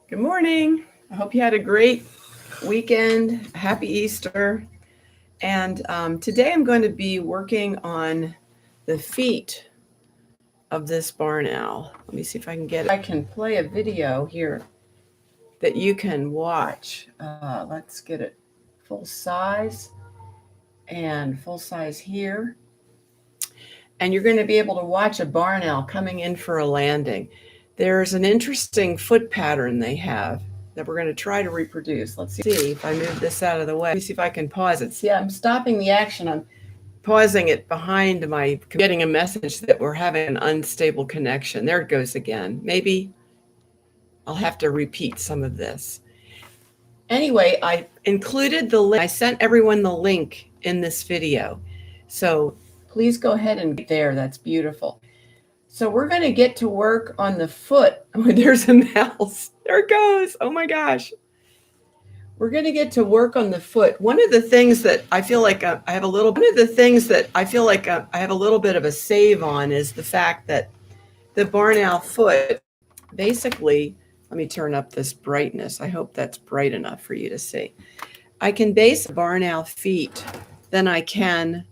Good morning. I hope you had a great weekend. Happy Easter. And today I'm going to be working on the feet of this barn owl. Let me see if I can get it. I can play a video here that you can watch. Let's get it full size and full size here. And you're going to be able to watch a barn owl coming in for a landing. There's an interesting foot pattern they have that we're going to try to reproduce. Let's see if I move this out of the way. Let me see if I can pause it. See, I'm stopping the action. I'm pausing it behind my, getting a message that we're having an unstable connection. There it goes again. Maybe I'll have to repeat some of this. Anyway, I included the link. I sent everyone the link in this video. So please go ahead and get there. That's beautiful. So we're going to get to work on the foot. Oh, there's a mouse. There it goes. Oh my gosh. We're going to get to work on the foot. One of the things that I feel like I have a little bit of a save on is the fact that the barn owl foot, basically, let me turn up this brightness. I hope that's bright enough for you to see. I can base barn owl feet than I can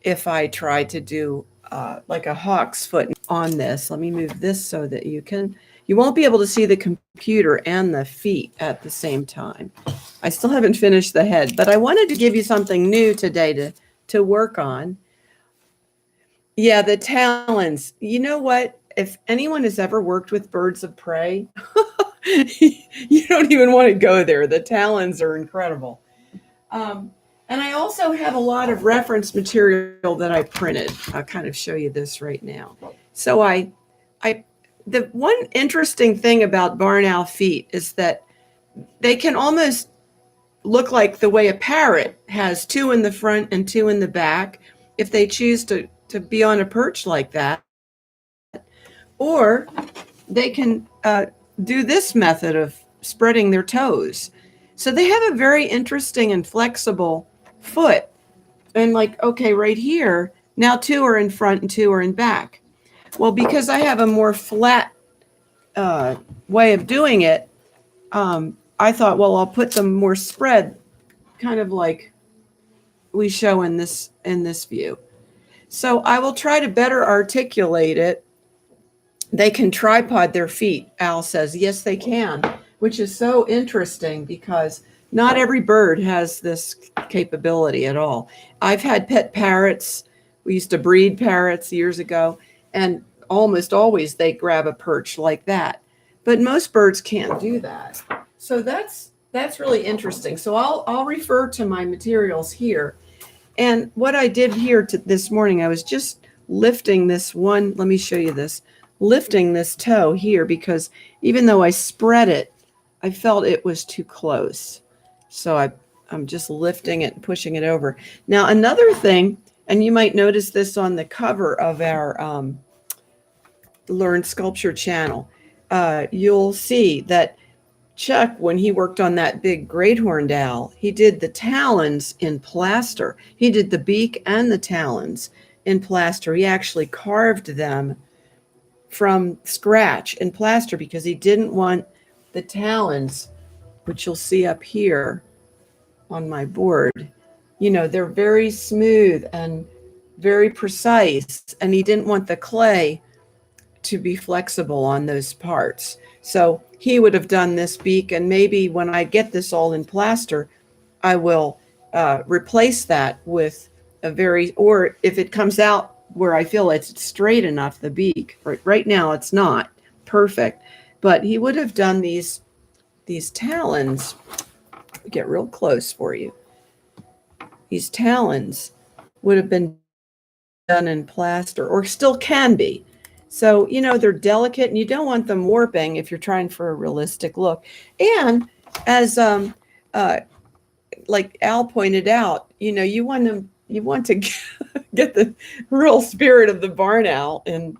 if I try to do like a hawk's foot on this. Let me move this so that you won't be able to see the computer and the feet at the same time. I still haven't finished the head, but I wanted to give you something new today to work on. Yeah, the talons. You know what? If anyone has ever worked with birds of prey, you don't even want to go there. The talons are incredible. And I also have a lot of reference material that I printed. I'll kind of show you this right now. So the one interesting thing about barn owl feet is that they can almost look like the way a parrot has two in the front and two in the back if they choose to be on a perch like that. Or they can do this method of spreading their toes. So they have a very interesting and flexible foot. And like, okay, right here, now two are in front and two are in back. Well, because I have a more flat way of doing it, I thought, well, I'll put them more spread, kind of like we show in this view. So I will try to better articulate it. They can tripod their feet, Al says. Yes, they can, which is so interesting because not every bird has this capability at all. I've had pet parrots. We used to breed parrots years ago, and almost always they grab a perch like that. But most birds can't do that. So that's really interesting. So I'll refer to my materials here. And what I did here this morning, I was just lifting this one. Let me show you this. Lifting this toe here because even though I spread it, I felt it was too close. So I'm just lifting it and pushing it over. Now, another thing, and you might notice this on the cover of our Learn Sculpture channel, you'll see that Chuck, when he worked on that big great horned owl, he did the talons in plaster. He did the beak and the talons in plaster. He actually carved them from scratch in plaster because he didn't want the talons, which you'll see up here on my board. You know, they're very smooth and very precise, and he didn't want the clay to be flexible on those parts. So he would have done this beak, and maybe when I get this all in plaster, I will replace that with or if it comes out where I feel it's straight enough, the beak. Right now it's not perfect, but he would have done these talons. Get real close for you. These talons would have been done in plaster, or still can be. So, you know, they're delicate and you don't want them warping if you're trying for a realistic look. And as like Al pointed out, you know, you want to get the real spirit of the barn owl and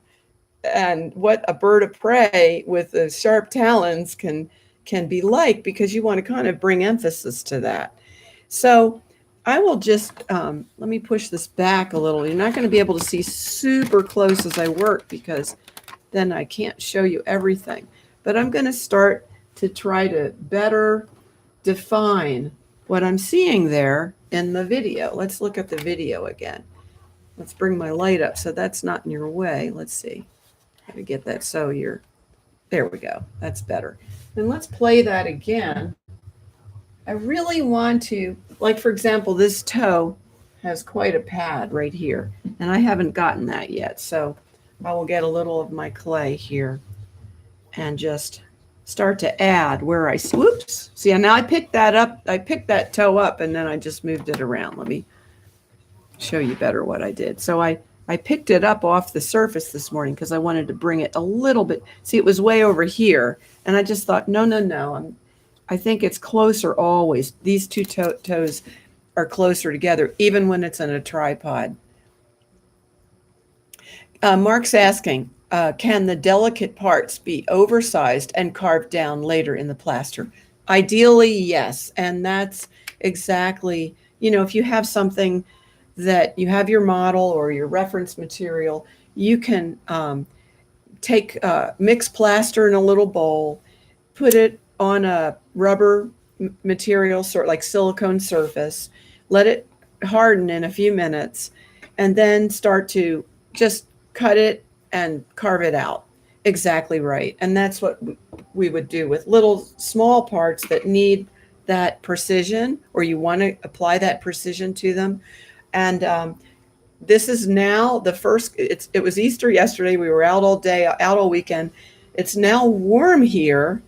what a bird of prey with the sharp talons can be like, because you want to kind of bring emphasis to that. So I will just, let me push this back a little. You're not going to be able to see super close as I work because then I can't show you everything. But I'm going to start to try to better define what I'm seeing there in the video. Let's look at the video again. Let's bring my light up so that's not in your way. Let's see. How to get that so you're, there we go. That's better. And let's play that again. I really want to, like for example, this toe has quite a pad right here, and I haven't gotten that yet. So I will get a little of my clay here and just start to add where I, whoops. See, and now I picked that up. I picked that toe up and then I just moved it around. Let me show you better what I did. So I picked it up off the surface this morning because I wanted to bring it a little bit. See, it was way over here. And I just thought, no. I think it's closer always. These two toes are closer together, even when it's in a tripod. Mark's asking, can the delicate parts be oversized and carved down later in the plaster? Ideally, yes. And that's exactly, if you have something that you have your model or your reference material, you can take mix plaster in a little bowl, put it on a rubber material, sort of like silicone surface, let it harden in a few minutes, and then start to just cut it and carve it out. Exactly right. And that's what we would do with little small parts that need that precision, or you want to apply that precision to them. And this is now the first, it was Easter yesterday. We were out all day, out all weekend. It's now warm here.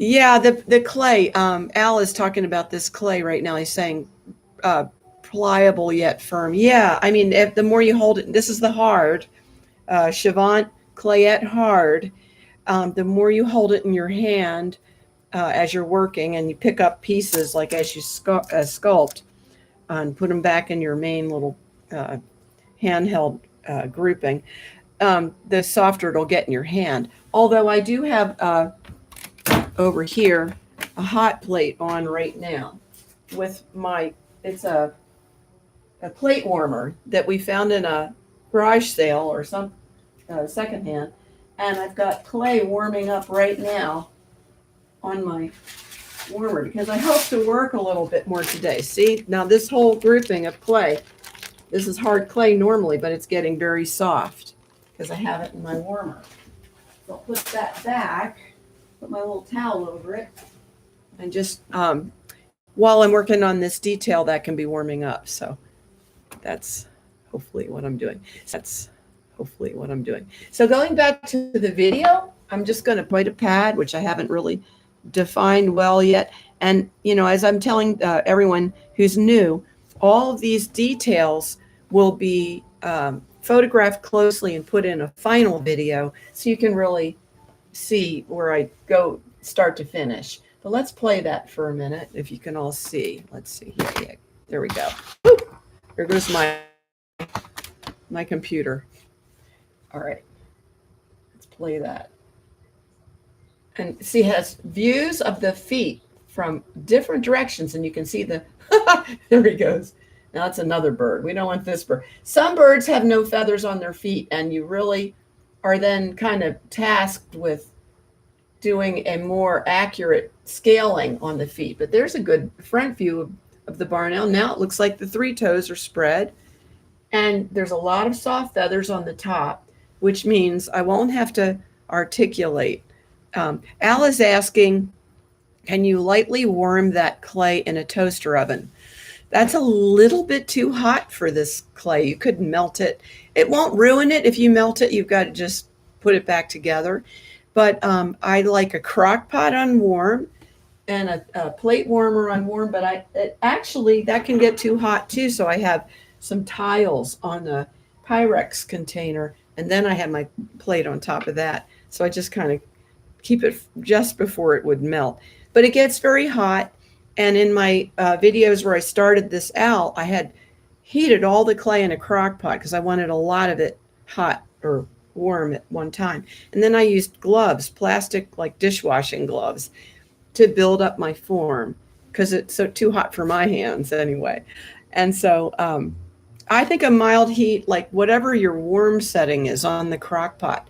Yeah, the clay, Al is talking about this clay right now. He's saying pliable yet firm. Yeah, I mean, the more you hold it, this is the hard, Chavant Clayette hard. The more you hold it in your hand as you're working, and you pick up pieces like as you sculpt and put them back in your main little handheld grouping, the softer it'll get in your hand. Although I do have over here a hot plate on right now with it's a plate warmer that we found in a garage sale or some secondhand, and I've got clay warming up right now on my warmer because I hope to work a little bit more today. See, now this whole grouping of clay, this is hard clay normally, but it's getting very soft because I have it in my warmer. So I'll put that back, put my little towel over it, and just while I'm working on this detail, that can be warming up. So that's hopefully what I'm doing. So going back to the video, I'm just going to put a pad, which I haven't really defined well yet. And, as I'm telling everyone who's new, all of these details will be photographed closely and put in a final video so you can really see where I go start to finish. But let's play that for a minute, if you can all see. Let's see here. Yeah, there we go. Whoop. There goes my computer. All right, let's play that. And see, it has views of the feet from different directions, and you can see the, there he goes. Now that's another bird. We don't want this bird. Some birds have no feathers on their feet, and you really are then kind of tasked with doing a more accurate scaling on the feet. But there's a good front view of the barn owl. Now it looks like the three toes are spread, and there's a lot of soft feathers on the top, which means I won't have to articulate. Al is asking, can you lightly warm that clay in a toaster oven? That's a little bit too hot for this clay. You could melt it. It won't ruin it if you melt it. You've got to just put it back together. But I like a crock pot on warm and a plate warmer on warm. But actually, that can get too hot too. So I have some tiles on the Pyrex container. And then I have my plate on top of that. So I just kind of keep it just before it would melt. But it gets very hot. And in my videos where I started this out, I had heated all the clay in a crock pot because I wanted a lot of it hot or warm at one time. And then I used gloves, plastic like dishwashing gloves, to build up my form because it's so too hot for my hands anyway. And so I think a mild heat, like whatever your warm setting is on the crock pot,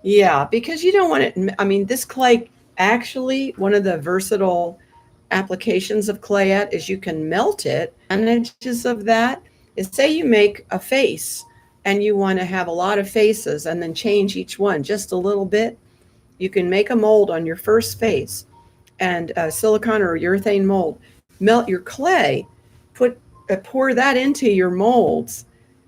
Yeah, because you don't want it. I mean, this clay actually, one of the versatile applications of clayette is you can melt it. Advantages of that is, say you make a face and you want to have a lot of faces and then change each one just a little bit. You can make a mold on your first face and silicone or urethane mold. Melt your clay, put pour that into your molds.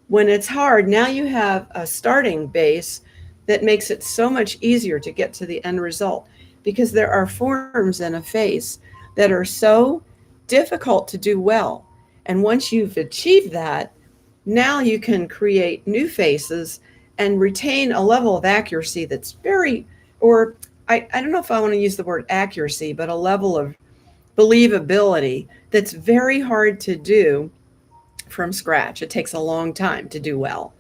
When it's hard, now you have a starting base that makes it so much easier to get to the end result, because there are forms in a face that are so difficult to do well. And once you've achieved that, now you can create new faces and retain a level of accuracy that's very, or I don't know if I want to use the word accuracy, but a level of believability that's very hard to do from scratch. It takes a long time to do well.